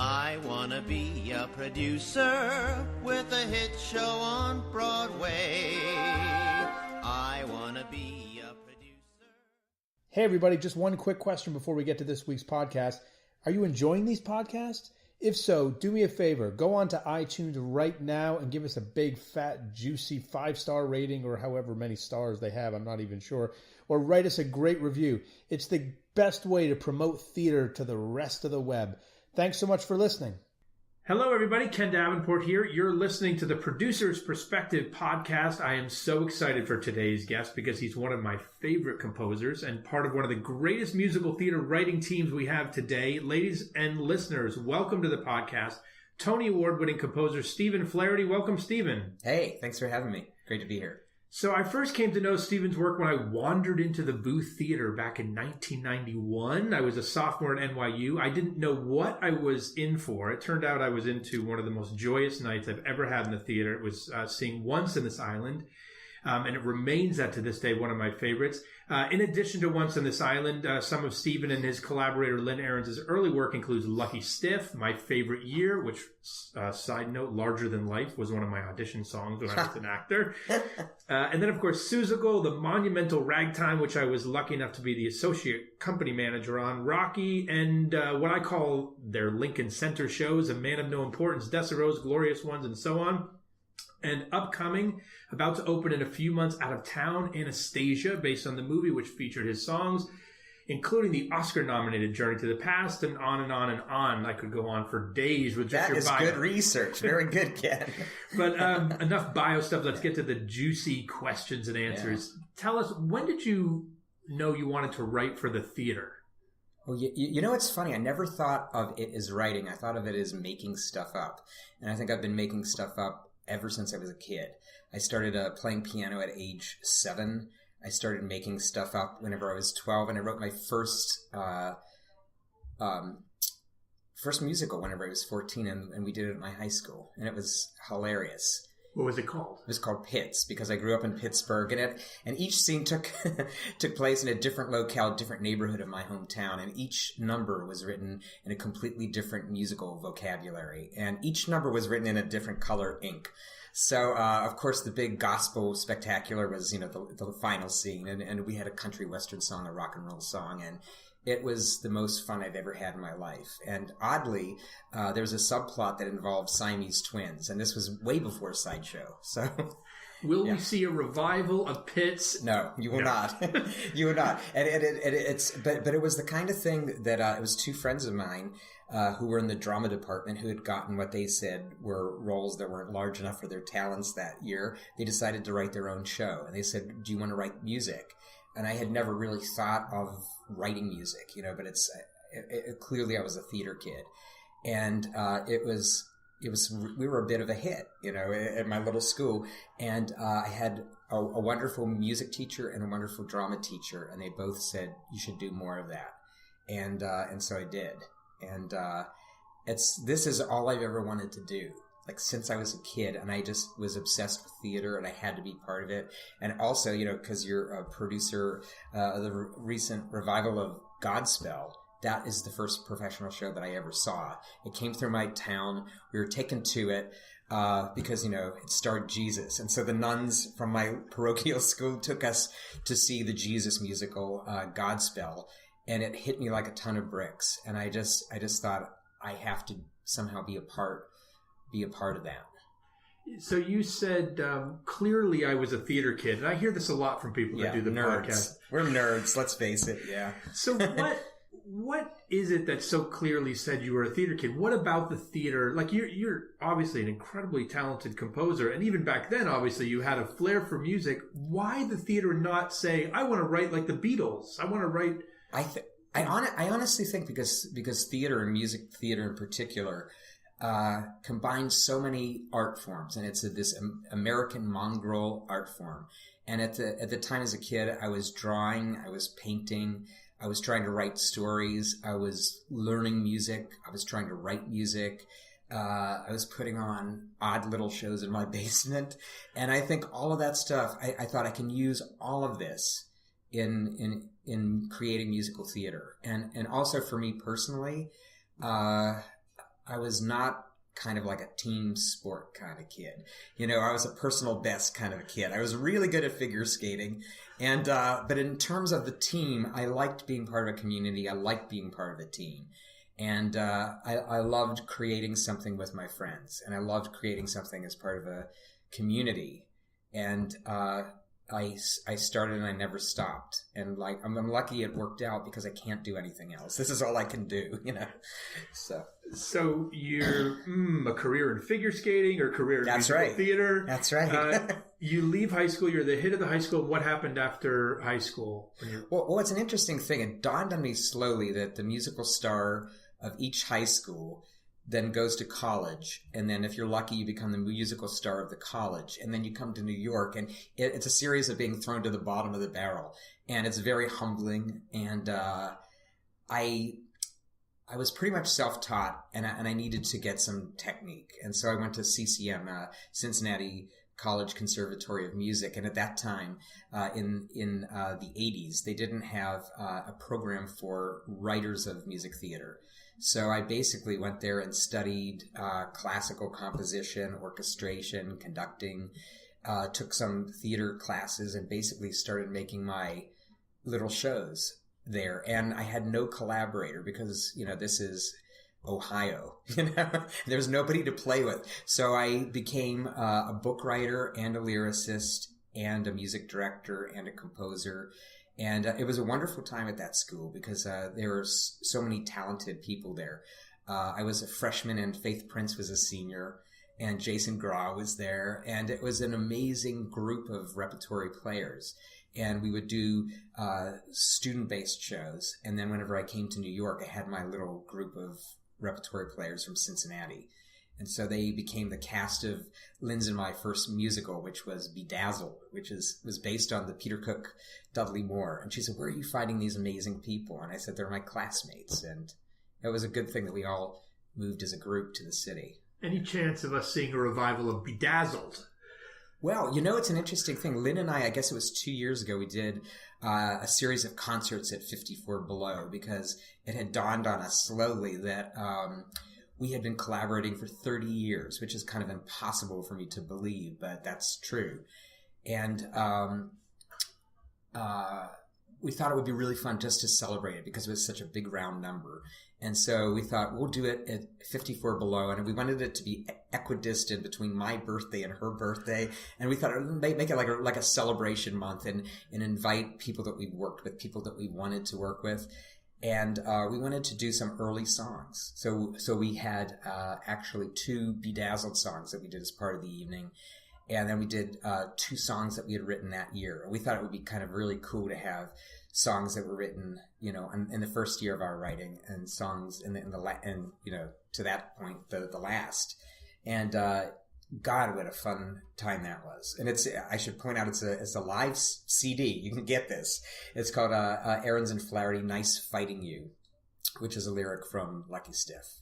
I wanna be a producer with a hit show on Broadway. I wanna be a producer. Hey everybody, just one quick question before we get to this week's podcast. Are you enjoying these podcasts? If so, do me a favor. Go on to iTunes right now and give us a big, fat, juicy 5-star rating or however many stars they have. I'm not even sure. Or write us a great review. It's the best way to promote theater to the rest of the web. Thanks so much for listening. Hello, everybody. Ken Davenport here. You're listening to the Producer's Perspective podcast. I am so excited for today's guest because he's one of my favorite composers and part of one of the greatest musical theater writing teams we have today. Ladies and listeners, welcome to the podcast, Tony Award-Winning Composer Stephen Flaherty. Welcome, Stephen. Hey, thanks for having me. Great to be here. So I first came to know Stephen's work when I wandered into the Booth Theater back in 1991. I was a sophomore at NYU. I didn't know what I was in for. It turned out I was into one of the most joyous nights I've ever had in the theater. It was seeing Once in This Island. And it remains that to this day one of my favorites. In addition to Once on This Island, some of Stephen and his collaborator Lynn Ahrens' early work includes Lucky Stiff, My Favorite Year, which, side note, Larger Than Life was one of my audition songs when I was an actor. And then, of course, Seussical, the monumental Ragtime, which I was lucky enough to be the associate company manager on, Rocky, and what I call their Lincoln Center shows, A Man of No Importance, Desiro's, Glorious Ones, and so on. And upcoming, about to open in a few months, Out of Town, Anastasia, based on the movie, which featured his songs, including the Oscar-nominated Journey to the Past, and on and on and on. I could go on for days with just your bio. That is good research. Very good, Ken. But enough bio stuff. Let's get to the juicy questions and answers. Yeah. Tell us, when did you know you wanted to write for the theater? Well, you know, it's funny. I never thought of it as writing. I thought of it as making stuff up. And I think I've been making stuff up ever since I was a kid. I started playing piano at age 7. I started making stuff up whenever I was 12, and I wrote my first musical whenever I was 14, and we did it at my high school, and it was hilarious. What was it called? It was called Pitts, because I grew up in Pittsburgh, and each scene took place in a different locale, different neighborhood of my hometown, and each number was written in a completely different musical vocabulary, and each number was written in a different color ink. So, of course, the big gospel spectacular was, you know, the final scene, and we had a country western song, a rock and roll song, and it was the most fun I've ever had in my life. And oddly, there was a subplot that involved Siamese twins, and this was way before Sideshow. So, will we see a revival of Pitts? No, you will not. You will not. And but it was the kind of thing that it was two friends of mine who were in the drama department who had gotten what they said were roles that weren't large enough for their talents that year. They decided to write their own show, and they said, "Do you want to write music?" And I had never really thought of writing music, you know, but clearly I was a theater kid. And, we were a bit of a hit, you know, at my little school. And, I had a wonderful music teacher and a wonderful drama teacher. And they both said, you should do more of that. And so I did. And, this is all I've ever wanted to do. Like since I was a kid, and I just was obsessed with theater, and I had to be part of it. And also, you know, because you're a producer of the recent revival of Godspell, that is the first professional show that I ever saw. It came through my town. We were taken to it because, you know, it starred Jesus. And so the nuns from my parochial school took us to see the Jesus musical, Godspell. And it hit me like a ton of bricks. And I just thought I have to somehow be a part of that. So you said, clearly I was a theater kid. And I hear this a lot from people that do the podcast. We're nerds, let's face it, yeah. So what is it that so clearly said you were a theater kid? What about the theater? Like you're obviously an incredibly talented composer. And even back then, obviously, you had a flair for music. Why the theater not say, I want to write like the Beatles? I want to write... I honestly think because theater and music theater in particular combines so many art forms, and it's this American mongrel art form. And at the time as a kid, I was drawing, I was painting, I was trying to write stories, I was learning music, I was trying to write music. I was putting on odd little shows in my basement. And I think all of that stuff, I thought I can use all of this in creating musical theater. And also for me personally, I was not kind of like a team sport kind of kid. I was a personal best kind of a kid. I was really good at figure skating. And, but in terms of the team, I liked being part of a community. I liked being part of a team. And, I loved creating something with my friends, and I loved creating something as part of a community. And, I started and I never stopped. And like, I'm lucky it worked out because I can't do anything else. This is all I can do, So you're a career in figure skating or career in musical theater. That's right. You leave high school. You're the hit of the high school. What happened after high school? Well, it's an interesting thing. It dawned on me slowly that the musical star of each high school then goes to college, and then if you're lucky, you become the musical star of the college, and then you come to New York, and it's a series of being thrown to the bottom of the barrel, and it's very humbling. And I was pretty much self-taught, and I needed to get some technique, and so I went to CCM, Cincinnati College Conservatory of Music, and at that time, in the 80s, they didn't have a program for writers of music theater. So I basically went there and studied classical composition, orchestration, conducting, took some theater classes, and basically started making my little shows there. And I had no collaborator because, this is Ohio. There's nobody to play with. So I became a book writer and a lyricist and a music director and a composer. And it was a wonderful time at that school because there were so many talented people there. I was a freshman and Faith Prince was a senior, and Jason Graw was there. And it was an amazing group of repertory players. And we would do student-based shows. And then whenever I came to New York, I had my little group of repertory players from Cincinnati. And so they became the cast of Lynn's and my first musical, which was Bedazzled, which was based on the Peter Cook, Dudley Moore. And she said, "Where are you finding these amazing people?" And I said, "They're my classmates." And it was a good thing that we all moved as a group to the city. Any chance of us seeing a revival of Bedazzled? Well, it's an interesting thing. Lynn and I guess it was 2 years ago, we did a series of concerts at 54 Below because it had dawned on us slowly that we had been collaborating for 30 years, which is kind of impossible for me to believe, but that's true. And we thought it would be really fun just to celebrate it because it was such a big round number. And so we thought we'll do it at 54 Below, and we wanted it to be equidistant between my birthday and her birthday. And we thought make it like a celebration month and invite people that we've worked with, people that we wanted to work with. And we wanted to do some early songs. So we had actually 2 Bedazzled songs that we did as part of the evening. And then we did 2 songs that we had written that year. And we thought it would be kind of really cool to have songs that were written, in the first year of our writing, and songs to that point, the last. And God, what a fun time that was. And I should point out, it's a live CD. You can get this. It's called Ahrens and Flaherty, Nice Fighting You, which is a lyric from Lucky Stiff.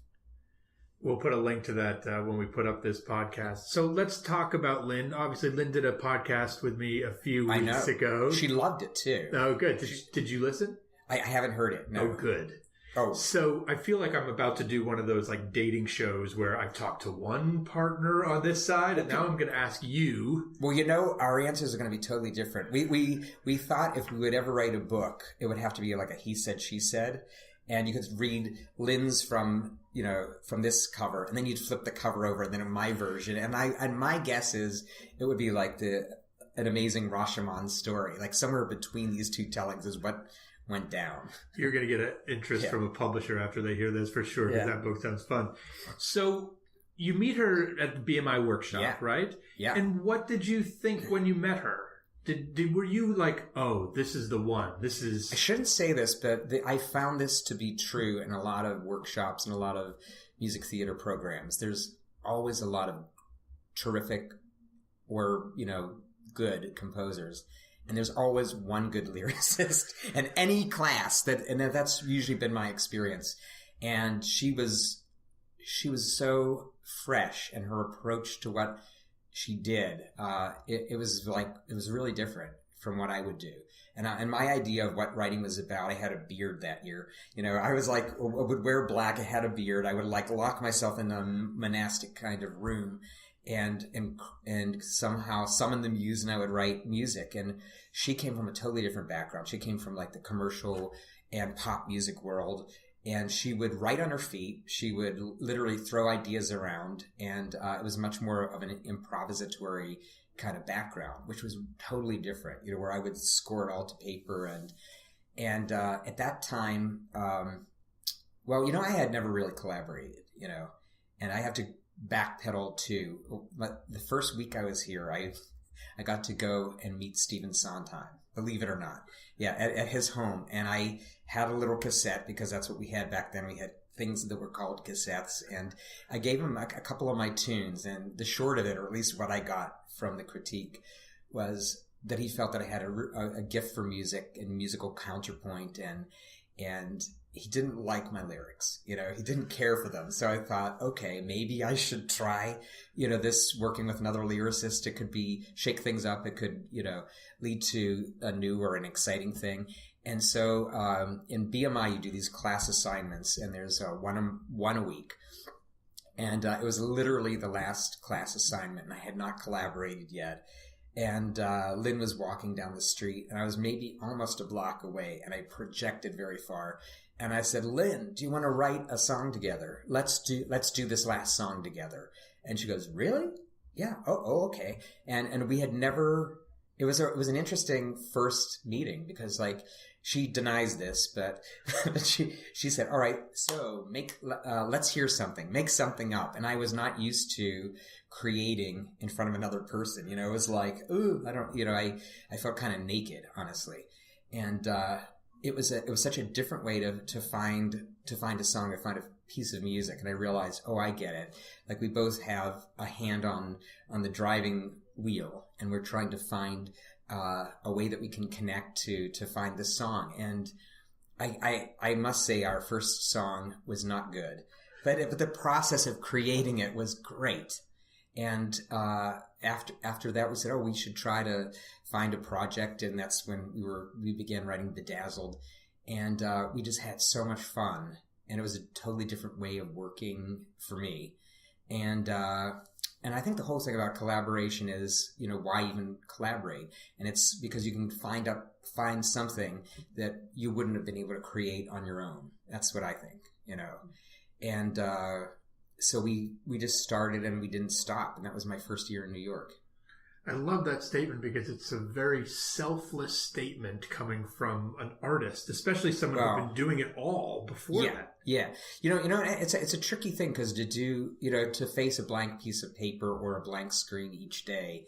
We'll put a link to that when we put up this podcast. So let's talk about Lynn. Obviously, Lynn did a podcast with me a few weeks ago. She loved it too. Oh, good. Did you listen? I haven't heard it. No. Oh, good. Oh. So I feel like I'm about to do one of those like dating shows where I've talked to one partner on this side, and now I'm going to ask you. Well, our answers are going to be totally different. We thought if we would ever write a book, it would have to be like a he said, she said. And you could read Lynn's from this cover, and then you'd flip the cover over, and then my version. And my guess is it would be like an amazing Rashomon story, like somewhere between these two tellings is what went down. You're going to get an interest from a publisher after they hear this for sure, because that book sounds fun. So you meet her at the BMI workshop, right? Yeah. And what did you think when you met her? Were you like, oh, this is the one? This is... I shouldn't say this, but I found this to be true in a lot of workshops and a lot of music theater programs. There's always a lot of terrific or, good composers. And there's always one good lyricist in any class and that's usually been my experience. And she was so fresh in her approach to what she did. It was really different from what I would do. And my idea of what writing was about, I had a beard that year. I was like, I would wear black. I had a beard. I would like lock myself in a monastic kind of room and somehow summon the muse, and I would write music. And she came from a totally different background. She came from like the commercial and pop music world. And she would write on her feet. She would literally throw ideas around. And it was much more of an improvisatory kind of background, which was totally different, where I would score it all to paper. And at that time, I had never really collaborated, and I have to backpedal too. But the first week I was here, I got to go and meet Stephen Sondheim, believe it or not. Yeah, at his home. And I had a little cassette, because that's what we had back then. We had things that were called cassettes. And I gave him a couple of my tunes. And the short of it, or at least what I got from the critique, was that he felt that I had a gift for music and musical counterpoint. And he didn't like my lyrics. He didn't care for them. So I thought, okay, maybe I should try, this working with another lyricist. It could shake things up. It could, lead to a new or an exciting thing. And so, in BMI, you do these class assignments, and there's one a week. And it was literally the last class assignment, and I had not collaborated yet. And Lynn was walking down the street, and I was maybe almost a block away, and I projected very far. And I said, "Lynn, do you want to write a song together? Let's do this last song together." And she goes, "Really? Yeah. Oh, okay." And we had never. It was an interesting first meeting, because like she denies this, but she said, "All right, so let's hear something, make something up." And I was not used to creating in front of another person. It was like, ooh, I don't, I felt kind of naked, honestly. And it was such a different way to find a song, to find a piece of music. And I realized, oh, I get it. Like, we both have a hand on the driving wheel, and we're trying to find a way that we can connect to find the song. And I must say, our first song was not good, but the process of creating it was great. And after that, we said, oh, we should try to find a project. And that's when we began writing Bedazzled. And we just had so much fun. And it was a totally different way of working for me. And I think the whole thing about collaboration is, why even collaborate? And it's because you can find something that you wouldn't have been able to create on your own. That's what I think, And so we just started, and we didn't stop. And that was my first year in New York. I love that statement, because it's a very selfless statement coming from an artist, especially someone who's been doing it all before that. Yeah. It's a tricky thing, because to face a blank piece of paper or a blank screen each day,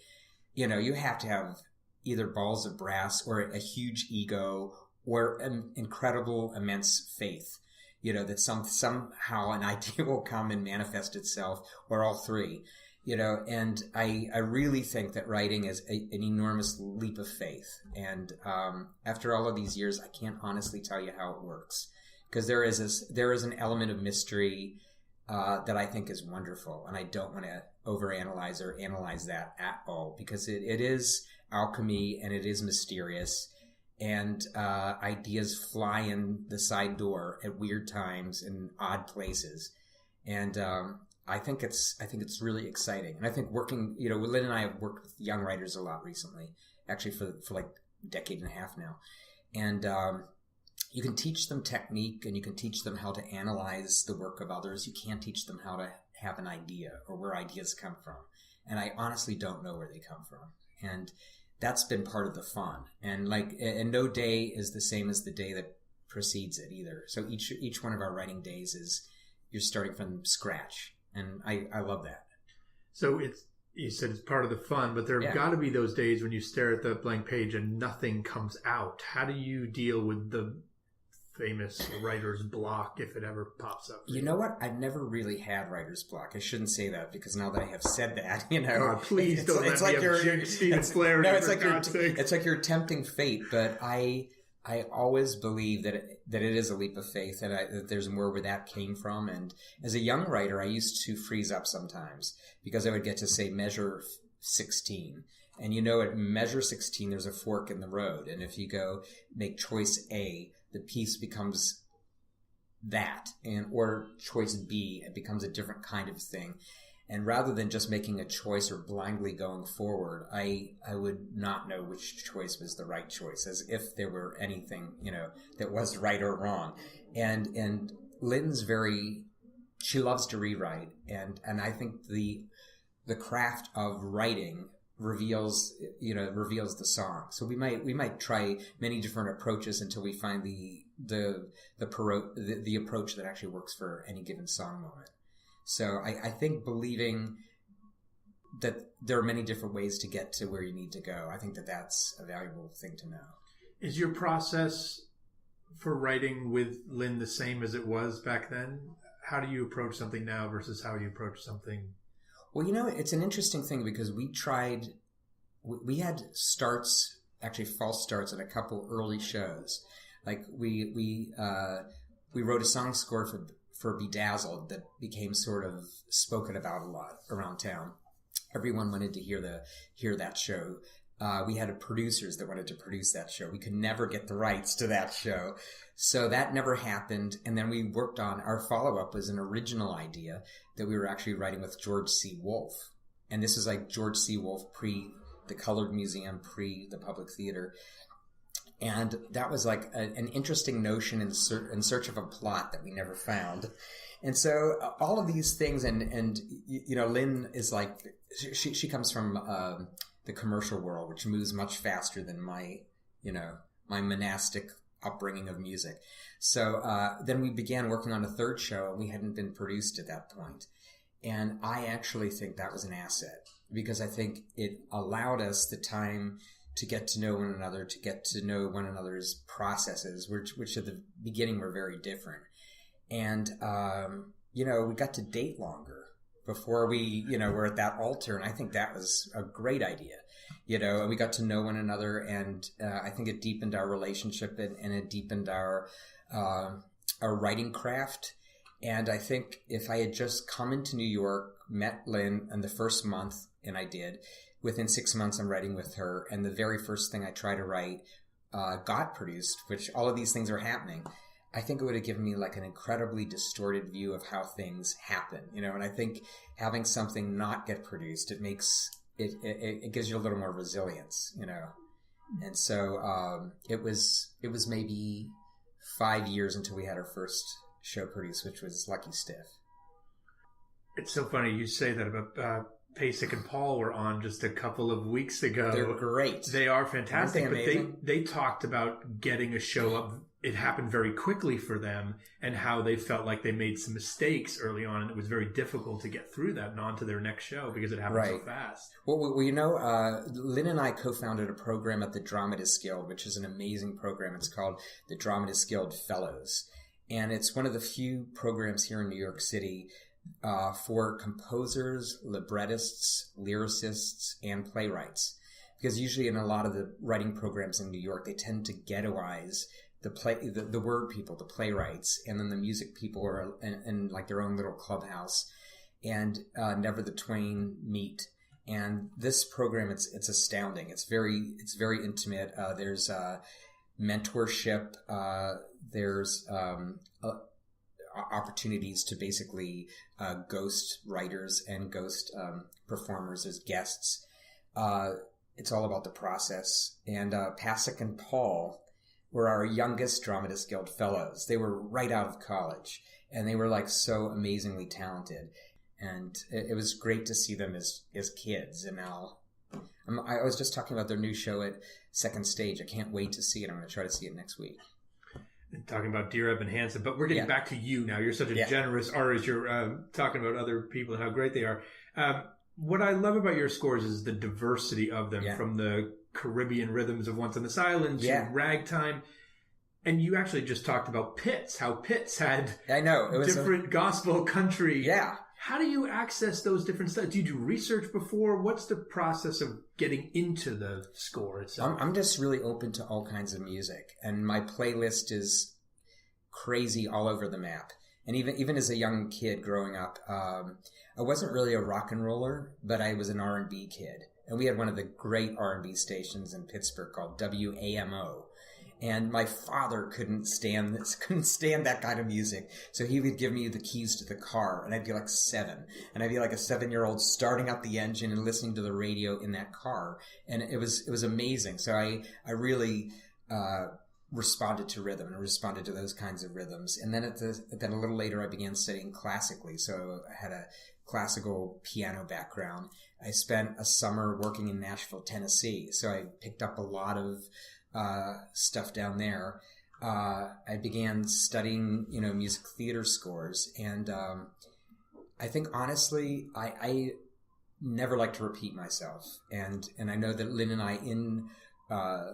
you have to have either balls of brass or a huge ego or an incredible, immense faith. That somehow an idea will come and manifest itself, or all three. And I really think that writing is an enormous leap of faith. And after all of these years, I can't honestly tell you how it works, because there is an element of mystery that I think is wonderful, and I don't want to overanalyze or analyze that at all, because it is alchemy, and it is mysterious. And ideas fly in the side door at weird times in odd places, and I think it's really exciting. And I think working, Lynn and I have worked with young writers a lot recently, actually for like a decade and a half now, and you can teach them technique, and you can teach them how to analyze the work of others. You can't teach them how to have an idea or where ideas come from, and I honestly don't know where they come from, and that's been part of the fun. And no day is the same as the day that precedes it either. So each one of our writing days you're starting from scratch. And I love that. So you said it's part of the fun, but there have got to be those days when you stare at the blank page and nothing comes out. How do you deal with the famous writer's block, if it ever pops up? You know what? I've never really had writer's block. I shouldn't say that, because now that I have said that, God, please don't let me have Stephen Flaherty. No, it's like you're tempting fate, but I always believe that it is a leap of faith, and that there's more where that came from. And as a young writer, I used to freeze up sometimes, because I would get to say measure 16, And you know, at measure 16, there's a fork in the road. And if you go make choice A, the piece becomes that, or choice B, it becomes a different kind of thing. And rather than just making a choice or blindly going forward, I would not know which choice was the right choice, as if there were anything, that was right or wrong. And Lynn's she loves to rewrite, and I think the craft of writing reveals the song. So we might try many different approaches until we find the approach that actually works for any given song moment. So I think believing that there are many different ways to get to where you need to go, I think that's a valuable thing to know. Is your process for writing with Lynn the same as it was back then? How do you approach something now versus how you approach something? Well, it's an interesting thing because we had starts, actually false starts at a couple early shows. Like we wrote a song score for Bedazzled that became sort of spoken about a lot around town. Everyone wanted to hear that show. We had producers that wanted to produce that show. We could never get the rights to that show. So that never happened. And then we worked on our follow-up was an original idea that we were actually writing with George C. Wolfe. And this is like George C. Wolfe pre the Colored Museum, pre the Public Theater. And that was like an interesting notion in search of a plot that we never found. And so all of these things, and Lynn is like, she comes from the commercial world, which moves much faster than my monastic upbringing of music. So then we began working on a third show, and we hadn't been produced at that point. And I actually think that was an asset, because I think it allowed us the time to get to know one another, to get to know one another's processes, which at the beginning were very different. And, we got to date longer before we, were at that altar. And I think that was a great idea, and we got to know one another. And I think it deepened our relationship and it deepened our writing craft. And I think if I had just come into New York, met Lynn in the first month, and I did, within 6 months I'm writing with her, and the very first thing I try to write got produced, which all of these things are happening, I think it would have given me like an incredibly distorted view of how things happen, and I think having something not get produced, it makes it gives you a little more resilience, and so it was maybe 5 years until we had our first show produced, which was Lucky Stiff. It's so funny you say that about Pasek and Paul were on just a couple of weeks ago. They're great. They are fantastic. Aren't they amazing? But they talked about getting a show up. It happened very quickly for them, and how they felt like they made some mistakes early on, and it was very difficult to get through that and on to their next show because it happened so fast. Well, Lynn and I co-founded a program at the Dramatist Guild, which is an amazing program. It's called the Dramatist Guild Fellows, and it's one of the few programs here in New York City for composers, librettists, lyricists, and playwrights. Because usually in a lot of the writing programs in New York, they tend to ghettoize the word people, the playwrights, and then the music people are in like their own little clubhouse, and never the twain meet. And this program, it's astounding. It's very intimate. There's mentorship. There's opportunities to basically ghost writers and ghost performers as guests. It's all about the process. And Pasek and Paul were our youngest Dramatist Guild fellows. They were right out of college, and they were like so amazingly talented. And it was great to see them as kids. And now I was just talking about their new show at Second Stage. I can't wait to see it. I'm going to try to see it next week. And talking about Dear Evan Hansen, but we're getting back to you now. You're such a generous artist. You're talking about other people and how great they are. What I love about your scores is the diversity of them, from the Caribbean rhythms of Once on This Island to Ragtime. And you actually just talked about Pitts, how Pitts had different gospel country. Yeah. How do you access those different styles? Do you do research before? What's the process of getting into the score itself? I'm just really open to all kinds of music, and my playlist is crazy all over the map. And even as a young kid growing up, I wasn't really a rock and roller, but I was an R&B kid. And we had one of the great R&B stations in Pittsburgh called WAMO. And my father couldn't stand that kind of music. So he would give me the keys to the car, and I'd be like 7. And I'd be like a 7-year-old starting up the engine and listening to the radio in that car. And it was amazing. So I really responded to rhythm and responded to those kinds of rhythms. And then then a little later, I began studying classically. So I had a classical piano background. I spent a summer working in Nashville, Tennessee. So I picked up a lot of stuff down there. I began studying, music theater scores. And I think, honestly, I never like to repeat myself. And I know that Lynn and I, in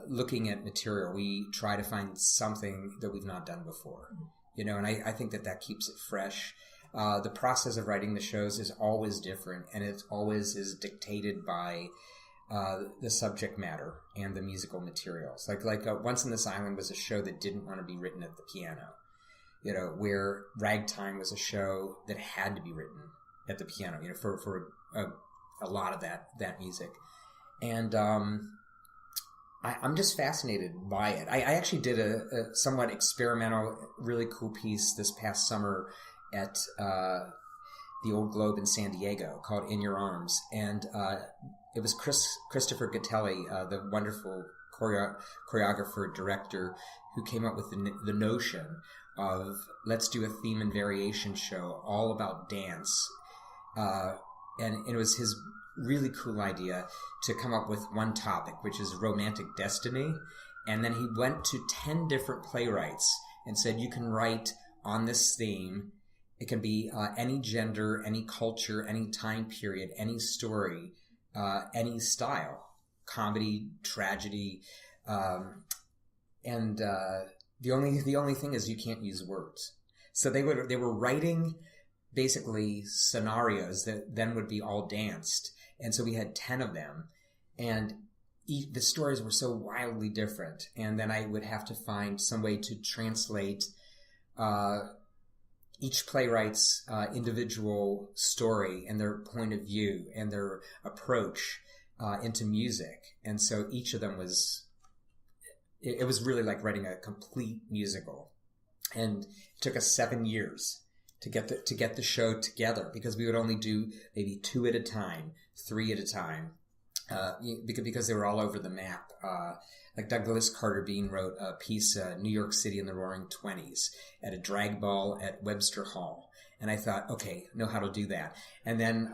looking at material, we try to find something that we've not done before, and I think that keeps it fresh. The process of writing the shows is always different, and it always is dictated by the subject matter and the musical materials. Like Once in This Island was a show that didn't want to be written at the piano, where Ragtime was a show that had to be written at the piano, for a lot of that music. And I'm just fascinated by it. I actually did a somewhat experimental, really cool piece this past summer at the Old Globe in San Diego called In Your Arms. And it was Christopher Gattelli, the wonderful choreographer, director, who came up with the notion of, let's do a theme and variation show all about dance. And it was his really cool idea to come up with one topic, which is romantic destiny. And then he went to 10 different playwrights and said, you can write on this theme. It can be any gender, any culture, any time period, any story, any style, comedy, tragedy. And the only thing is you can't use words. So they were writing basically scenarios that then would be all danced. And so we had 10 of them, and the stories were so wildly different. And then I would have to find some way to translate each playwright's individual story and their point of view and their approach into music. And so each of them it was really like writing a complete musical. And it took us 7 years to get the show together, because we would only do maybe 2 at a time, 3 at a time, because they were all over the map. Like Douglas Carter Bean wrote a piece, New York City in the Roaring '20s, at a drag ball at Webster Hall. And I thought, okay, know how to do that. And then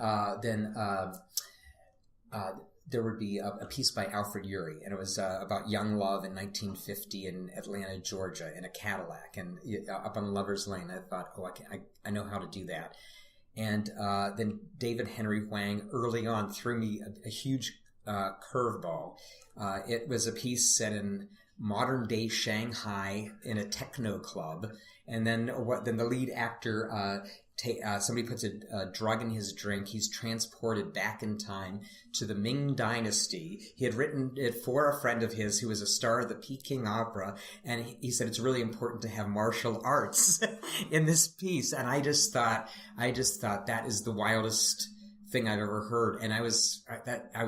there would be a piece by Alfred Urey, and it was about young love in 1950 in Atlanta, Georgia, in a Cadillac, and up on Lover's Lane. I thought, I know how to do that. And then David Henry Hwang early on threw me a huge curveball. It was a piece set in modern-day Shanghai in a techno club, and then the lead actor, somebody puts a drug in his drink. He's transported back in time to the Ming Dynasty. He had written it for a friend of his who was a star of the Peking Opera, and he said it's really important to have martial arts in this piece. And I just thought that is the wildest thing I've ever heard. And I was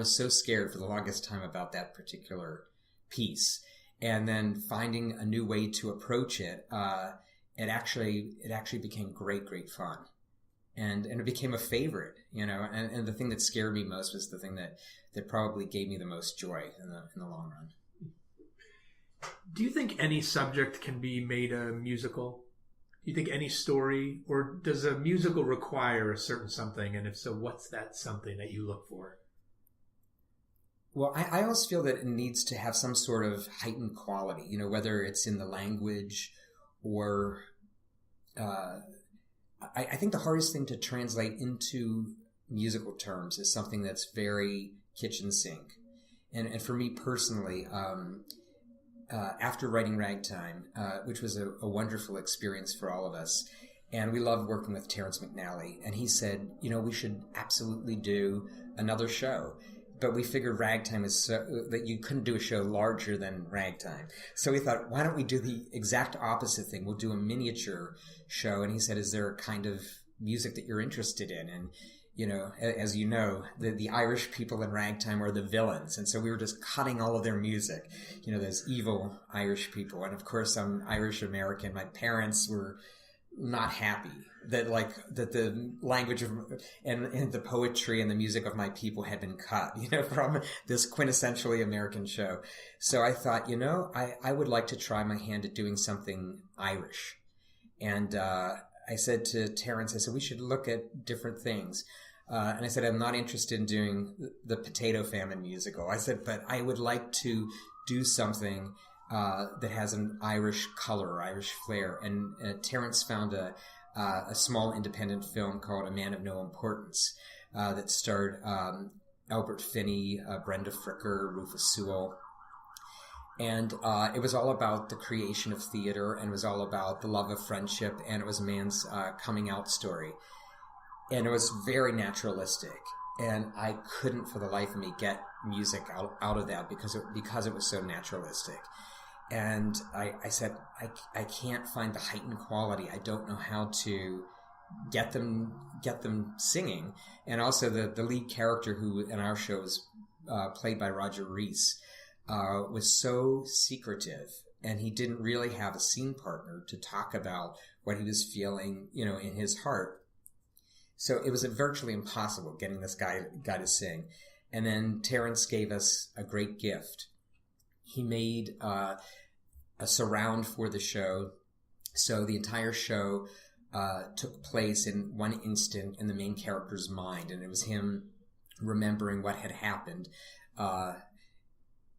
so scared for the longest time about that particular piece. And then finding a new way to approach it, it actually became great fun. And it became a favorite, and the thing that scared me most was the thing that probably gave me the most joy in the long run. Do you think any subject can be made a musical? Do you think any story, or does a musical require a certain something? And if so, what's that something that you look for? Well, I almost feel that it needs to have some sort of heightened quality, whether it's in the language or I think the hardest thing to translate into musical terms is something that's very kitchen sink. And for me personally, after writing Ragtime, which was a wonderful experience for all of us, and we loved working with Terrence McNally, and he said, we should absolutely do another show. But we figured Ragtime is that you couldn't do a show larger than Ragtime. So we thought, why don't we do the exact opposite thing? We'll do a miniature show. And he said, is there a kind of music that you're interested in? as you know, the Irish people in Ragtime are the villains. And so we were just cutting all of their music, those evil Irish people. And of course, I'm Irish American. My parents were not happy that the language of and the poetry and the music of my people had been cut, from this quintessentially American show. So I thought, I would like to try my hand at doing something Irish. And I said to Terrence, we should look at different things. And I said, I'm not interested in doing the Potato Famine musical. I said, but I would like to do something that has an Irish color, Irish flair. And Terrence found a small independent film called A Man of No Importance that starred Albert Finney, Brenda Fricker, Rufus Sewell. And it was all about the creation of theater, and it was all about the love of friendship, and it was a man's coming out story. And it was very naturalistic. And I couldn't for the life of me get music out of that because it was so naturalistic. And I said, I can't find the heightened quality. I don't know how to get them singing. And also the lead character, who in our show is played by Roger Rees, was so secretive, and he didn't really have a scene partner to talk about what he was feeling, in his heart. So it was virtually impossible getting this guy to sing. And then Terrence gave us a great gift. He made a surround for the show. So the entire show took place in one instant in the main character's mind, and it was him remembering what had happened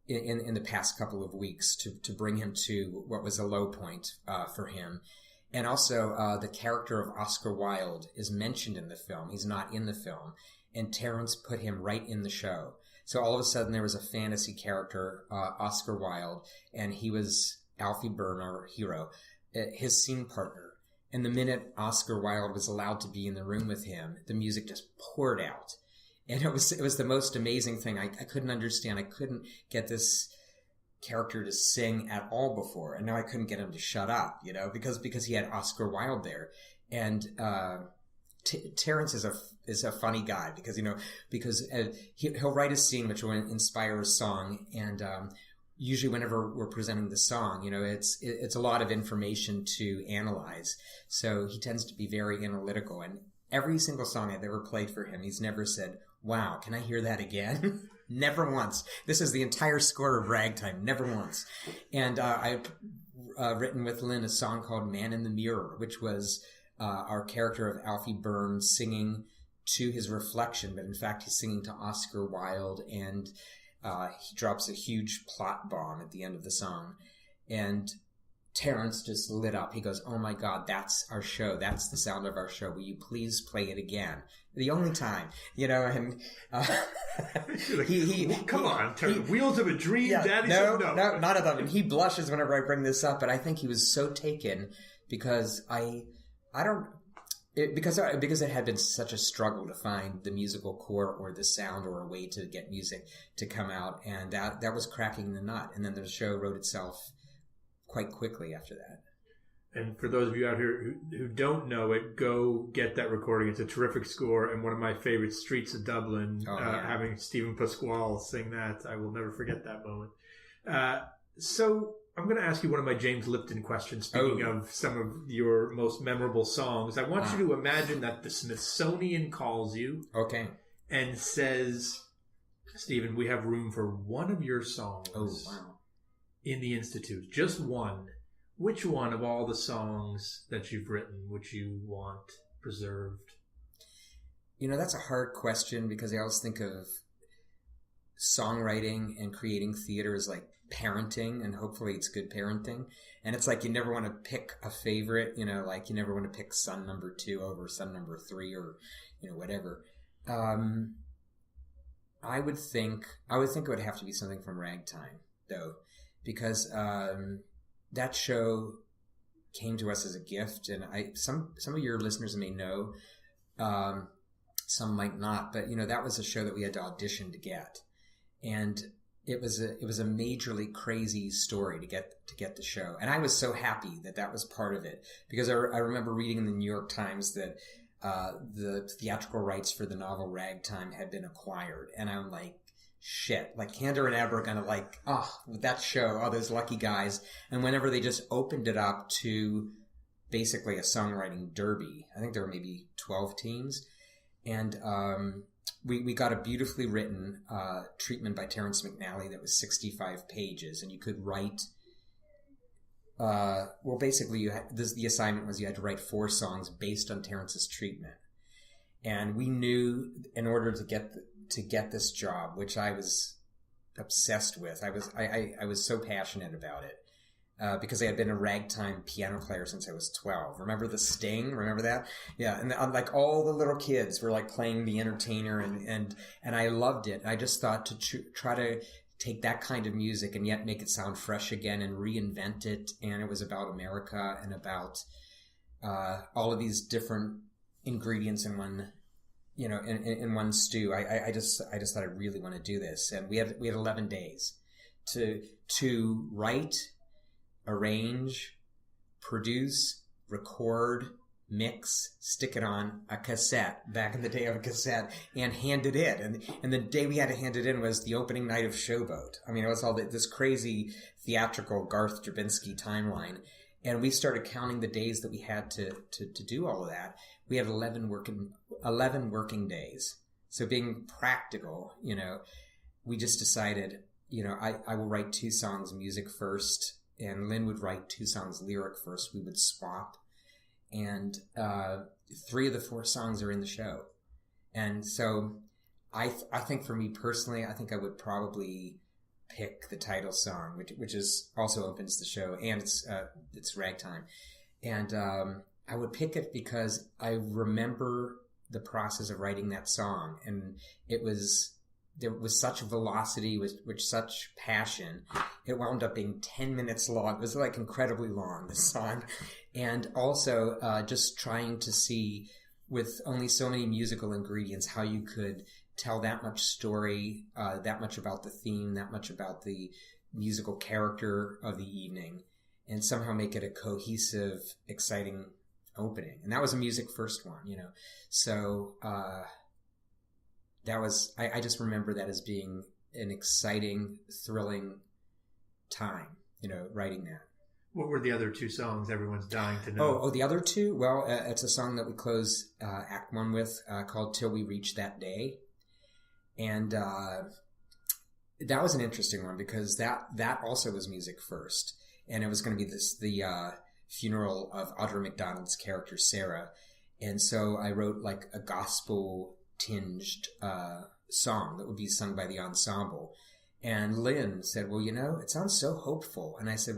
in the past couple of weeks to bring him to what was a low point for him. And also the character of Oscar Wilde is mentioned in the film. He's not in the film. And Terrence put him right in the show. So all of a sudden there was a fantasy character, Oscar Wilde, and he was Alfie Byrne, our hero, his scene partner. And the minute Oscar Wilde was allowed to be in the room with him, the music just poured out. And it was the most amazing thing. I couldn't understand. I couldn't get this character to sing at all before, and now I couldn't get him to shut up, because he had Oscar Wilde there. And Terrence is a funny guy because he'll write a scene which will inspire a song, and usually whenever we're presenting the song, it's a lot of information to analyze. So he tends to be very analytical, and every single song I've ever played for him, he's never said, "Wow, can I hear that again?" Never once. This is the entire score of Ragtime. Never once. And I've written with Lynn a song called Man in the Mirror, which was our character of Alfie Byrne singing to his reflection, but in fact he's singing to Oscar Wilde, and he drops a huge plot bomb at the end of the song. And Terrence just lit up. He goes, "Oh my God, that's our show. That's the sound of our show. Will you please play it again?" The only time, and come on, Wheels of a Dream, yeah, Daddy. No, none of them. And he blushes whenever I bring this up, but I think he was so taken because because it had been such a struggle to find the musical core or the sound or a way to get music to come out, and that was cracking the nut. And then the show wrote itself quite quickly after that. And for those of you out here who don't know it, go get that recording. It's a terrific score, and one of my favorite Streets of Dublin. Having Stephen Pasquale sing that, I will never forget that moment. So I'm going to ask you one of my James Lipton questions. Speaking of some of your most memorable songs, I want you to imagine that the Smithsonian calls you, and says, "Stephen, we have room for one of your songs in the Institute, just one. Which one of all the songs that you've written would you want preserved?" That's a hard question because I always think of songwriting and creating theater as like parenting, and hopefully it's good parenting. And it's like you never want to pick a favorite, like you never want to pick son number 2 over son number 3 or, whatever. I would think it would have to be something from Ragtime, though, because that show came to us as a gift, and some of your listeners may know, some might not, but that was a show that we had to audition to get, and it was a majorly crazy story to get the show, and I was so happy that was part of it, because I remember reading in the New York Times that the theatrical rights for the novel Ragtime had been acquired. And I'm like, shit, like Kander and Ebb are going to like, with that show, those lucky guys. And whenever they just opened it up to basically a songwriting derby, I think there were maybe 12 teams. And we got a beautifully written treatment by Terrence McNally that was 65 pages. And you could write, basically the assignment was you had to write 4 songs based on Terrence's treatment. And we knew in order to get this job, which I was obsessed with. I was so passionate about it because I had been a ragtime piano player since I was 12. Remember the Sting? Remember that? Yeah, and like all the little kids were like playing the entertainer, and I loved it. I just thought to try to take that kind of music and yet make it sound fresh again and reinvent it. And it was about America and about all of these different ingredients in one. In one stew. I just thought I really want to do this, and we had 11 days to write, arrange, produce, record, mix, stick it on a cassette. Back in the day, of a cassette, and hand it in. And the day we had to hand it in was the opening night of Showboat. I mean, it was all this crazy theatrical Garth Drabinsky timeline. And we started counting the days that we had to do all of that. We had 11 working days. So being practical, we just decided, I will write 2 songs music first, and Lynn would write 2 songs lyric first. We would swap. And 3 of the 4 songs are in the show. And so I think for me personally, I think I would probably pick the title song, which is also opens the show, and it's Ragtime. And I would pick it because I remember the process of writing that song, and there was such velocity, with such passion. It wound up being 10 minutes long. It was like incredibly long, this song. And also just trying to see, with only so many musical ingredients, how you could tell that much story, that much about the theme, that much about the musical character of the evening, and somehow make it a cohesive, exciting opening. And that was a music first one, So that was, I just remember that as being an exciting, thrilling time, writing that. What were the other 2 songs everyone's dying to know? Oh, the other 2? Well, it's a song that we close Act 1 with called Till We Reach That Day. And that was an interesting one because that also was music first. And it was going to be the funeral of Audra McDonald's character, Sarah. And so I wrote like a gospel-tinged song that would be sung by the ensemble. And Lynn said, well, it sounds so hopeful. And I said,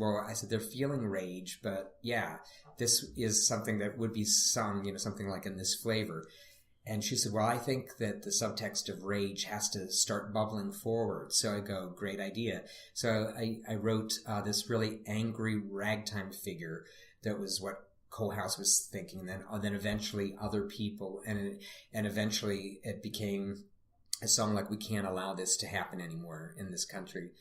they're feeling rage, but yeah, this is something that would be sung, something like in this flavor. And she said, well, I think that the subtext of rage has to start bubbling forward. So I go, great idea. So I wrote this really angry ragtime figure that was what Colehouse was thinking. And then eventually other people, and eventually it became a song like We Can't Allow This to Happen Anymore in this country.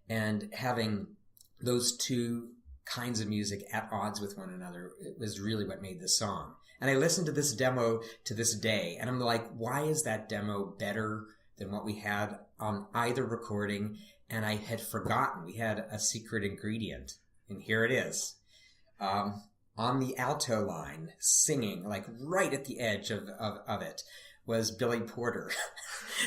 And having those 2 kinds of music at odds with one another, it was really what made the song. And I listened to this demo to this day, and I'm like, why is that demo better than what we had on either recording? And I had forgotten we had a secret ingredient, and here it is. On the alto line, singing, like right at the edge of it, was Billy Porter.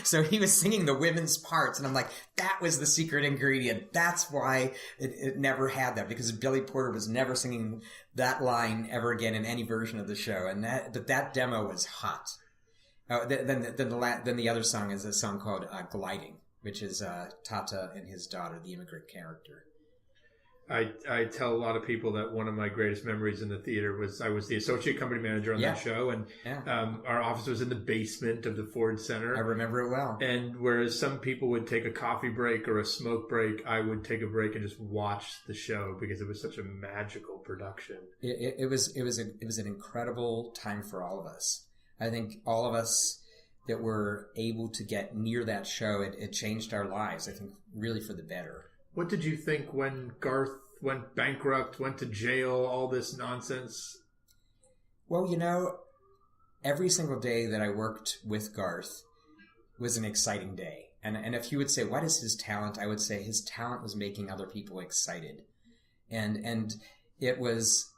So he was singing the women's parts, and I'm like, that was the secret ingredient. That's why it never had that, because Billy Porter was never singing that line ever again in any version of the show. And that demo was hot. Then the other song is a song called Gliding, which is Tata and his daughter, the immigrant character. I tell a lot of people that one of my greatest memories in the theater was I was the associate company manager on that show, and our office was in the basement of the Ford Center. I remember it well. And whereas some people would take a coffee break or a smoke break, I would take a break and just watch the show because it was such a magical production. It was an incredible time for all of us. I think all of us that were able to get near that show, it changed our lives, I think, really for the better. What did you think when Garth went bankrupt, went to jail, all this nonsense? Well, every single day that I worked with Garth was an exciting day. And if you would say, what is his talent? I would say his talent was making other people excited. And it was,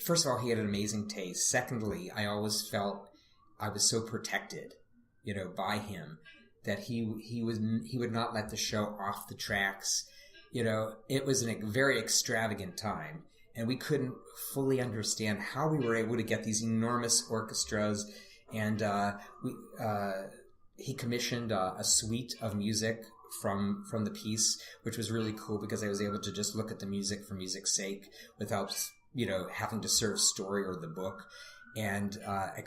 first of all, he had an amazing taste. Secondly, I always felt I was so protected, by him, that he would not let the show off the tracks. It was a very extravagant time, and we couldn't fully understand how we were able to get these enormous orchestras. And he commissioned a suite of music from the piece, which was really cool because I was able to just look at the music for music's sake without having to serve story or the book. And I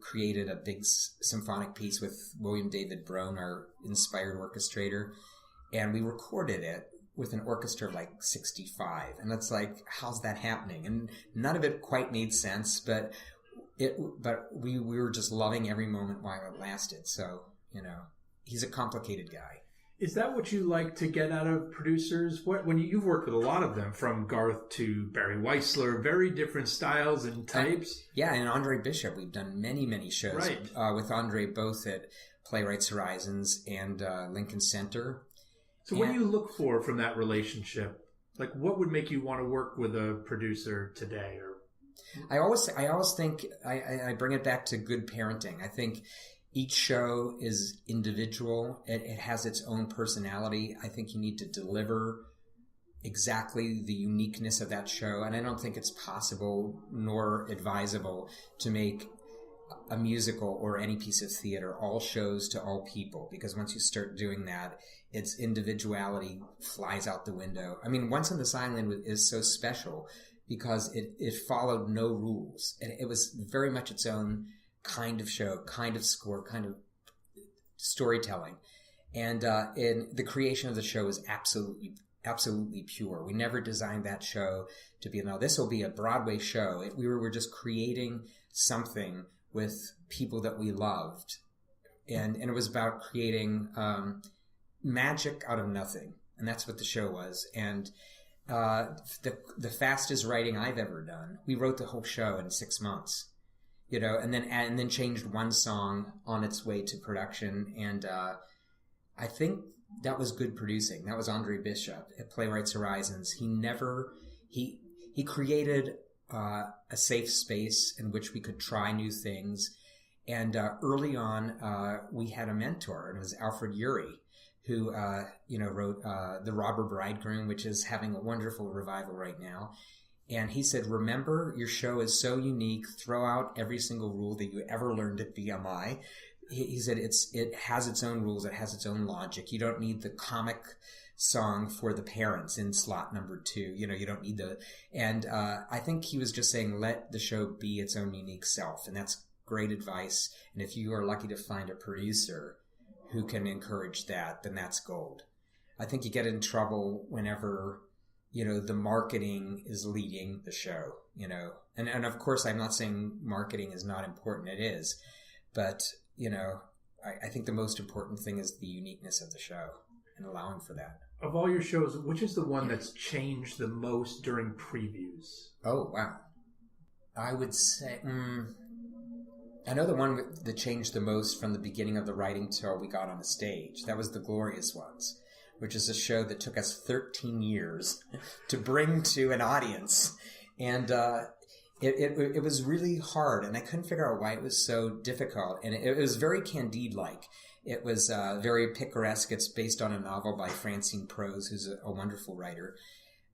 created a big symphonic piece with William David Brown, our inspired orchestrator, and we recorded it with an orchestra of like 65. And it's like, how's that happening? And none of it quite made sense, but we were just loving every moment while it lasted. So, he's a complicated guy. Is that what you like to get out of producers? When you've worked with a lot of them, from Garth to Barry Weissler, very different styles and types. And Andre Bishop, we've done many, many shows with Andre, both at Playwrights Horizons and Lincoln Center. So what do you look for from that relationship? Like, what would make you want to work with a producer today? Or I always think I bring it back to good parenting. I think each show is individual. It has its own personality. I think you need to deliver exactly the uniqueness of that show. And I don't think it's possible nor advisable to make a musical or any piece of theater all shows to all people, because once you start doing that, its individuality flies out the window. I mean, Once on This Island is so special because it followed no rules. And it was very much its own kind of show, kind of score, kind of storytelling. And the creation of the show is absolutely pure. We never designed that show to be, no, this will be a Broadway show. We were just creating something with people that we loved. And it was about creating magic out of nothing. And that's what the show was. And the fastest writing I've ever done, we wrote the whole show in 6 months. And then changed one song on its way to production. And I think that was good producing. That was Andre Bishop at Playwrights Horizons. He created a safe space in which we could try new things. And early on, we had a mentor, and it was Alfred Urey, who wrote The Robber Bridegroom, which is having a wonderful revival right now. And he said, remember, your show is so unique. Throw out every single rule that you ever learned at BMI. He said it has its own rules. It has its own logic. You don't need the comic song for the parents in slot number 2. You don't need and I think he was just saying, let the show be its own unique self. And that's great advice. And if you are lucky to find a producer who can encourage that, then that's gold. I think you get in trouble whenever the marketing is leading the show, and of course I'm not saying marketing is not important. It is, but I think the most important thing is the uniqueness of the show and allowing for that. Of all your shows, which is the one that's changed the most during previews? Oh, wow. I would say, I know the one that changed the most from the beginning of the writing till we got on the stage. That was The Glorious Ones, which is a show that took us 13 years to bring to an audience. And it was really hard, and I couldn't figure out why it was so difficult. And it was very Candide-like. It was very picaresque. It's based on a novel by Francine Prose, who's a wonderful writer.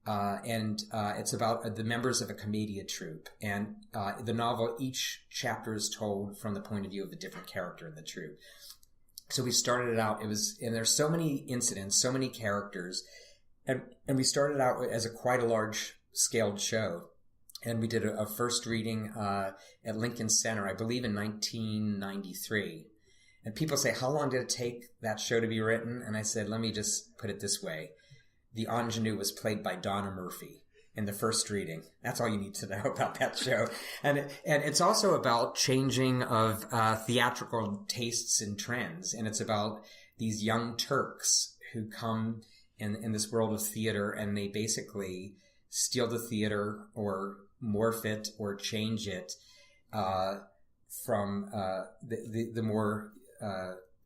And it's about the members of a commedia troupe. And the novel, each chapter is told from the point of view of a different character in the troupe. So we started it out, and there's so many incidents, so many characters, and we started out as quite a large scaled show. And we did a first reading at Lincoln Center, I believe in 1993. And people say, how long did it take that show to be written? And I said, let me just put it this way. The ingenue was played by Donna Murphy in the first reading. That's all you need to know about that show. And it's also about changing of theatrical tastes and trends. And it's about these young Turks who come in this world of theater, and they basically steal the theater or morph it or change it from the more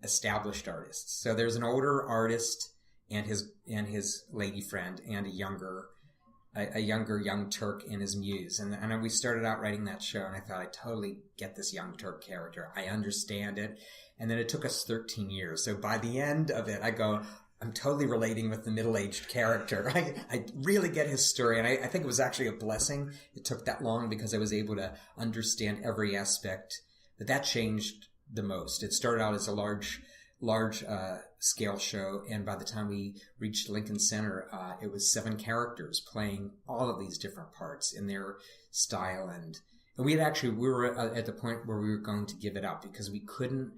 established artists. So there's an older artist and his lady friend, and a younger young Turk and his muse. And we started out writing that show, and I thought, I totally get this young Turk character. I understand it. And then it took us 13 years. So by the end of it, I go, I'm totally relating with the middle-aged character. I really get his story, and I think it was actually a blessing it took that long, because I was able to understand every aspect. But that changed the most. It started out as a large scale show, and by the time we reached Lincoln Center, it was 7 characters playing all of these different parts in their style, and we were at the point where we were going to give it up, because we couldn't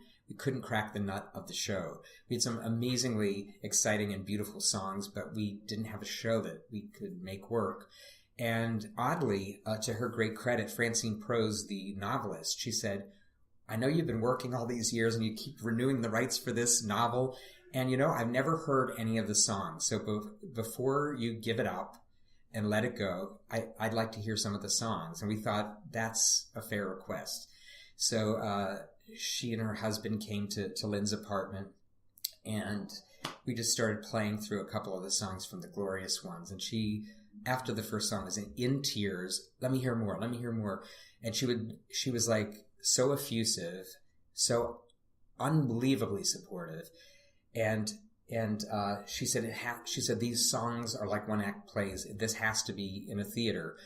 crack the nut of the show. We had some amazingly exciting and beautiful songs, but we didn't have a show that we could make work. And oddly, to her great credit, Francine Prose, the novelist, she said, I know you've been working all these years and you keep renewing the rights for this novel. And, I've never heard any of the songs. So before you give it up and let it go, I'd like to hear some of the songs. And we thought that's a fair request. So she and her husband came to Lynn's apartment, and we just started playing through a couple of the songs from the glorious ones. And she, after the first song, was in tears. Let me hear more. Let me hear more. And she was like, so effusive, so unbelievably supportive, and she said these songs are like one-act plays. This has to be in a theater.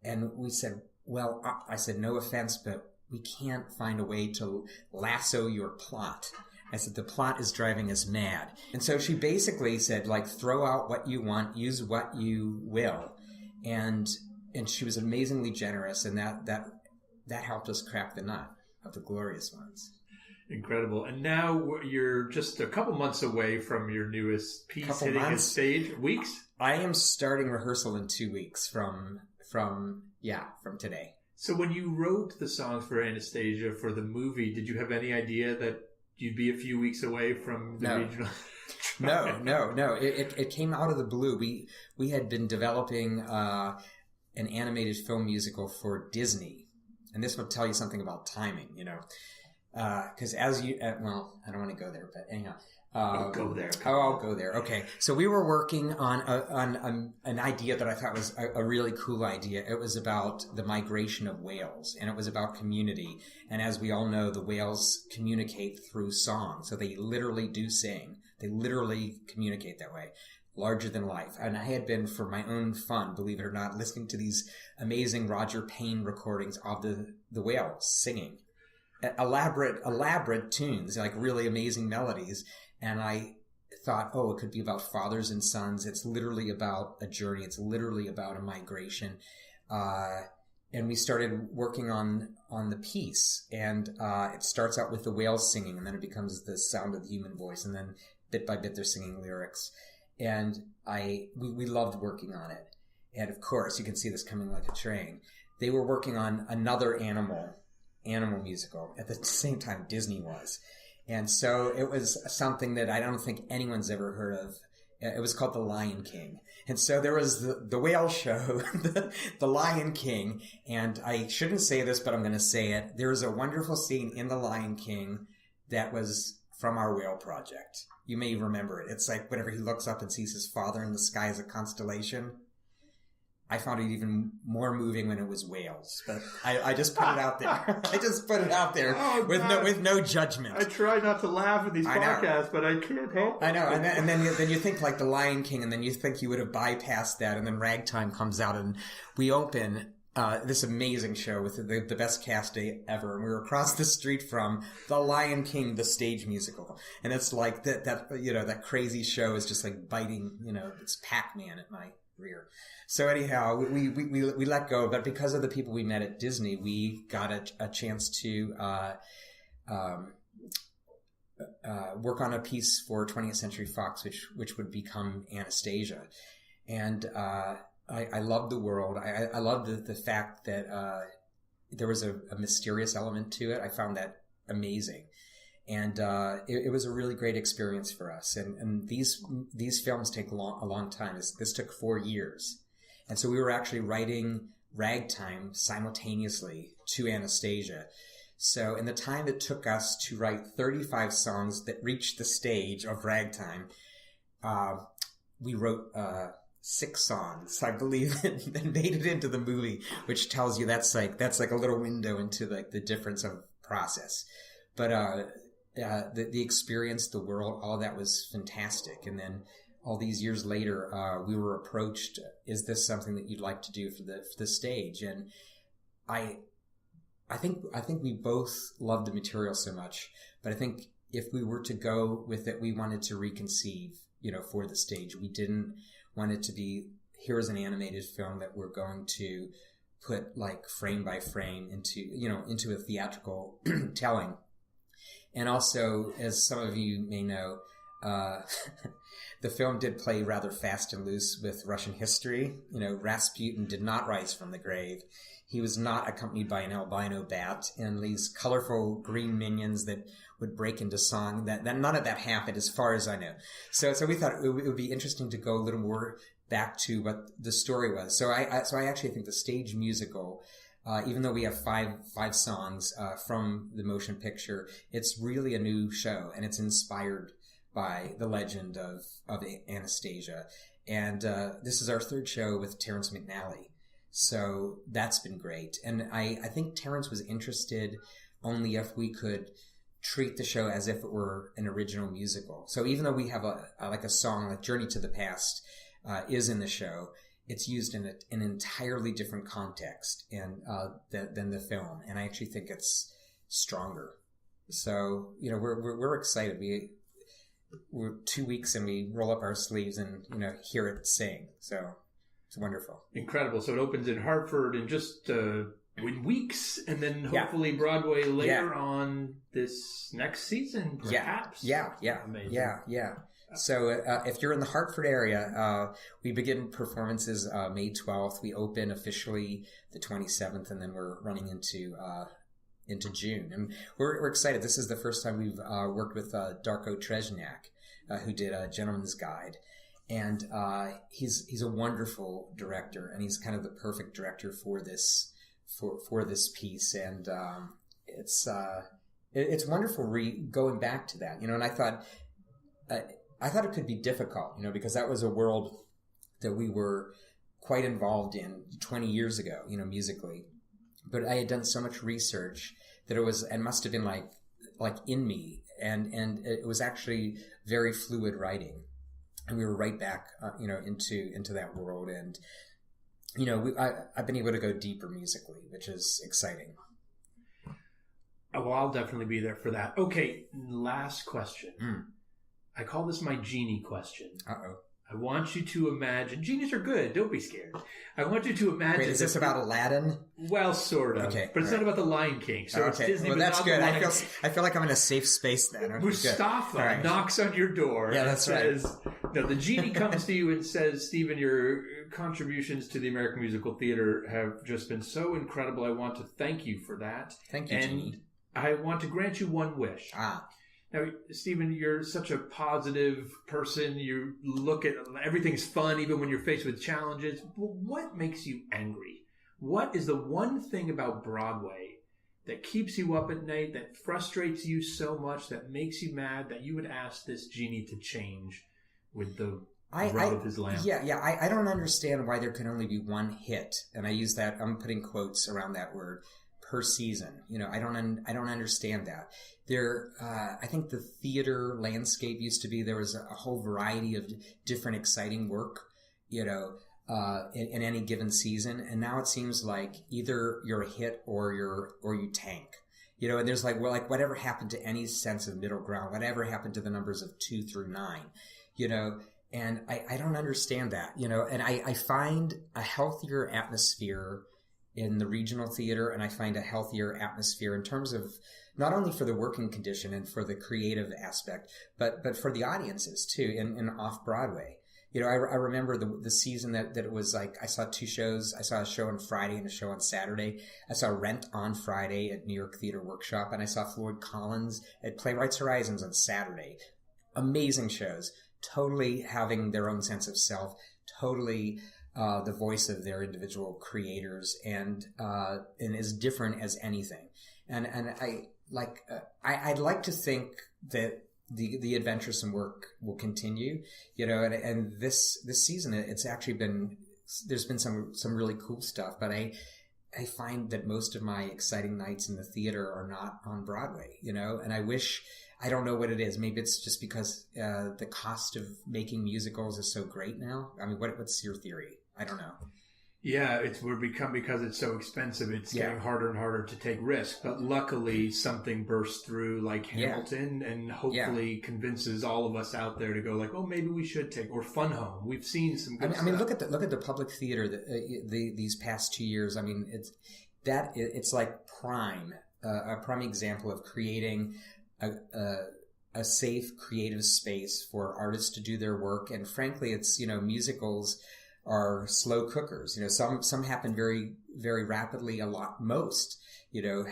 And we said, well, I said, no offense, but we can't find a way to lasso your plot. I said, the plot is driving us mad. And so she basically said, like, throw out what you want, use what you will, and she was amazingly generous, and that helped us crack the nut of the glorious ones. Incredible. And now you're just a couple months away from your newest piece hitting a stage. Weeks? I am starting rehearsal in 2 weeks from today. So when you wrote the songs for Anastasia for the movie, did you have any idea that you'd be a few weeks away from the regional? No. It came out of the blue. We had been developing an animated film musical for Disney. And this will tell you something about timing, because I don't want to go there, but anyhow. Go there. I'll go there. Okay. So we were working on an idea that I thought was a really cool idea. It was about the migration of whales, and it was about community. And as we all know, the whales communicate through song. So they literally do sing. They literally communicate that way. Larger than life. And I had been, for my own fun, believe it or not, listening to these amazing Roger Payne recordings of the whales singing. Elaborate tunes, like really amazing melodies. And I thought, it could be about fathers and sons. It's literally about a journey. It's literally about a migration. And we started working on the piece. And it starts out with the whales singing, and then it becomes the sound of the human voice. And then bit by bit, they're singing lyrics. And we loved working on it. And of course, you can see this coming like a train. They were working on another animal musical at the same time Disney was. And so it was something that I don't think anyone's ever heard of. It was called The Lion King. And so there was the whale show, the Lion King. And I shouldn't say this, but I'm going to say it. There was a wonderful scene in The Lion King that was from our whale project. You may remember it. It's like whenever he looks up and sees his father in the sky as a constellation. I found it even more moving when it was whales. But I just put it out there. I just put it out there with no judgment. I try not to laugh at these podcasts, but I can't help it. I know. And then you think like The Lion King, and then you think you would have bypassed that, and then Ragtime comes out, and we open this amazing show with the best cast day ever. And we were across the street from The Lion King, the stage musical. And it's like that crazy show is just like biting, it's Pac-Man at my rear. So anyhow, we let go, but because of the people we met at Disney, we got a chance to work on a piece for 20th Century Fox, which would become Anastasia. And I loved the world. I loved the fact that there was a mysterious element to it. I found that amazing. And it was a really great experience for us. And these films take a long time. This took 4 years. And so we were actually writing Ragtime simultaneously to Anastasia. So in the time it took us to write 35 songs that reached the stage of Ragtime, we wrote 6 songs, I believe, that made it into the movie, which tells you that's like a little window into like the difference of process. But the experience, the world, all that was fantastic. And then all these years later, we were approached, is this something that you'd like to do for the stage? And I think we both loved the material so much, but I think if we were to go with it, we wanted to reconceive, for the stage. We didn't want it to be, here's an animated film that we're going to put like frame by frame into a theatrical telling. And also, as some of you may know, the film did play rather fast and loose with Russian history. Rasputin did not rise from the grave. He was not accompanied by an albino bat and these colorful green minions that would break into song. That none of that happened, as far as I know. So we thought it would be interesting to go a little more back to what the story was. So I actually think the stage musical, even though we have five songs from the motion picture, it's really a new show, and it's inspired by the legend of Anastasia. And this is our 3rd show with Terrence McNally. So that's been great. And I think Terrence was interested only if we could treat the show as if it were an original musical. So even though we have a song like Journey to the Past is in the show, it's used in an entirely different context than the film. And I actually think it's stronger. So, we're excited. We're 2 weeks and we roll up our sleeves and, hear it sing. So it's wonderful. Incredible. So it opens in Hartford in just in weeks, and then hopefully Broadway later on this next season, perhaps. Yeah. Amazing. Yeah. So if you're in the Hartford area, we begin performances May 12th. We open officially the 27th, and then we're running into June. And we're excited. This is the first time we've worked with Darko Trezniak, who did Gentleman's Guide. And he's a wonderful director, and he's kind of the perfect director for this piece. And it's wonderful going back to that, and I thought it could be difficult, because that was a world that we were quite involved in 20 years ago, musically. But I had done so much research that it must have been like in me, and it was actually very fluid writing, and we were right back, into that world. And I've been able to go deeper musically, which is exciting. Oh, well, I'll definitely be there for that. Okay, last question. I call this my genie question. Uh-oh. I want you to imagine... Genies are good. Don't be scared. I want you to imagine... Wait, is this about Aladdin? Well, sort of. Okay. But it's not about the Lion King. So it's Disney, well, but that's not good. The I feel like I'm in a safe space then. Okay, Mustafa knocks on your door and says... Right. No, the genie comes to you and says, Stephen, your contributions to the American Musical Theater have just been so incredible. I want to thank you for that. Thank you, Genie. I want to grant you one wish. Now, Stephen, you're such a positive person. You look at everything's fun, even when you're faced with challenges. Well, what makes you angry? What is the one thing about Broadway that keeps you up at night, that frustrates you so much, that makes you mad, that you would ask this genie to change with the rub of his lamp? Yeah. I don't understand why there can only be one hit, and I use that. I'm putting quotes around that word. Per season, I don't understand that. I think the theater landscape used to be there was a whole variety of different exciting work, in any given season, and now it seems like either you're a hit or you tank, and there's whatever happened to any sense of middle ground, whatever happened to the numbers of 2 through 9, and I don't understand that, and I find a healthier atmosphere in the regional theater, and I find a healthier atmosphere in terms of not only for the working condition and for the creative aspect, but for the audiences too, in off-Broadway. I remember the season that it was like, I saw 2 shows. I saw a show on Friday and a show on Saturday. I saw Rent on Friday at New York Theater Workshop, and I saw Floyd Collins at Playwrights Horizons on Saturday. Amazing shows, totally having their own sense of self, totally the voice of their individual creators, and is different as anything. And I'd like to think that the adventuresome work will continue, and this season it's actually there's been some really cool stuff, but I find that most of my exciting nights in the theater are not on Broadway, and I don't know what it is. Maybe it's just because the cost of making musicals is so great now. I mean, what's your theory? I don't know. Yeah, because it's so expensive, it's getting harder and harder to take risks. But luckily, something bursts through like Hamilton and hopefully convinces all of us out there to go like, oh, maybe we should or Fun Home. We've seen some good stuff. I mean, look at the public theater these past 2 years. I mean, it's like a prime example of creating a safe, creative space for artists to do their work. And frankly, it's musicals are slow cookers. Some happen very, very rapidly. Most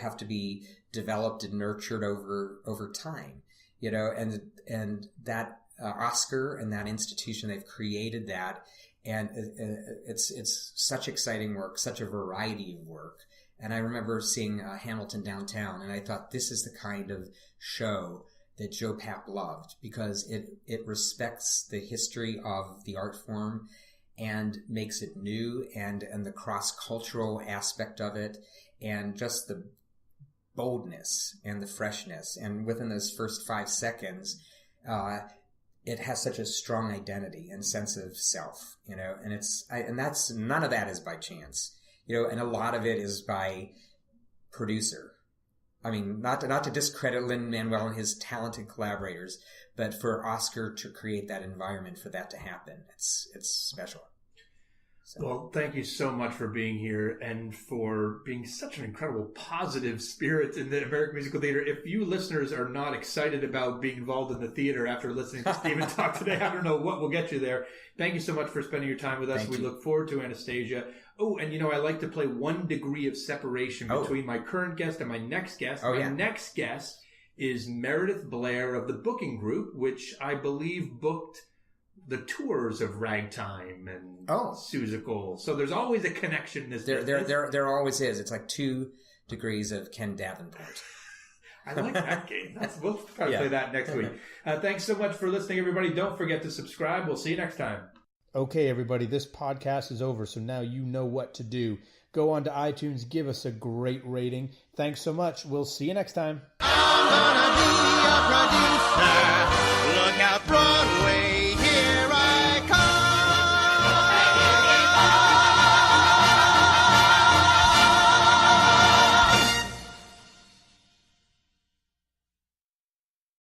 have to be developed and nurtured over time. And that Oscar and that institution, they've created that, and it's such exciting work, such a variety of work. And I remember seeing Hamilton downtown, and I thought, this is the kind of show that Joe Papp loved, because it respects the history of the art form and makes it new, and the cross-cultural aspect of it, and just the boldness and the freshness. And within those first 5 seconds, it has such a strong identity and sense of self, and that's none of that is by chance, and a lot of it is by producer. I mean, not to discredit Lin-Manuel and his talented collaborators, but for Oscar to create that environment, for that to happen, it's special. So. Well, thank you so much for being here and for being such an incredible positive spirit in the American musical theater. If you listeners are not excited about being involved in the theater after listening to Stephen talk today, I don't know what will get you there. Thank you so much for spending your time with us. We look forward to Anastasia. Oh, and I like to play 1 degree of separation between my current guest and my next guest. My next guest is Meredith Blair of the Booking Group, which I believe booked the tours of Ragtime and Seussical. So there's always a connection in this. There always is. It's like 2 degrees of Ken Davenport. I like that game. We'll probably play that next week. Thanks so much for listening, everybody. Don't forget to subscribe. We'll see you next time. Okay, everybody, this podcast is over, so now you know what to do. Go on to iTunes, give us a great rating. Thanks so much. We'll see you next time. I'm gonna be a producer. Look out.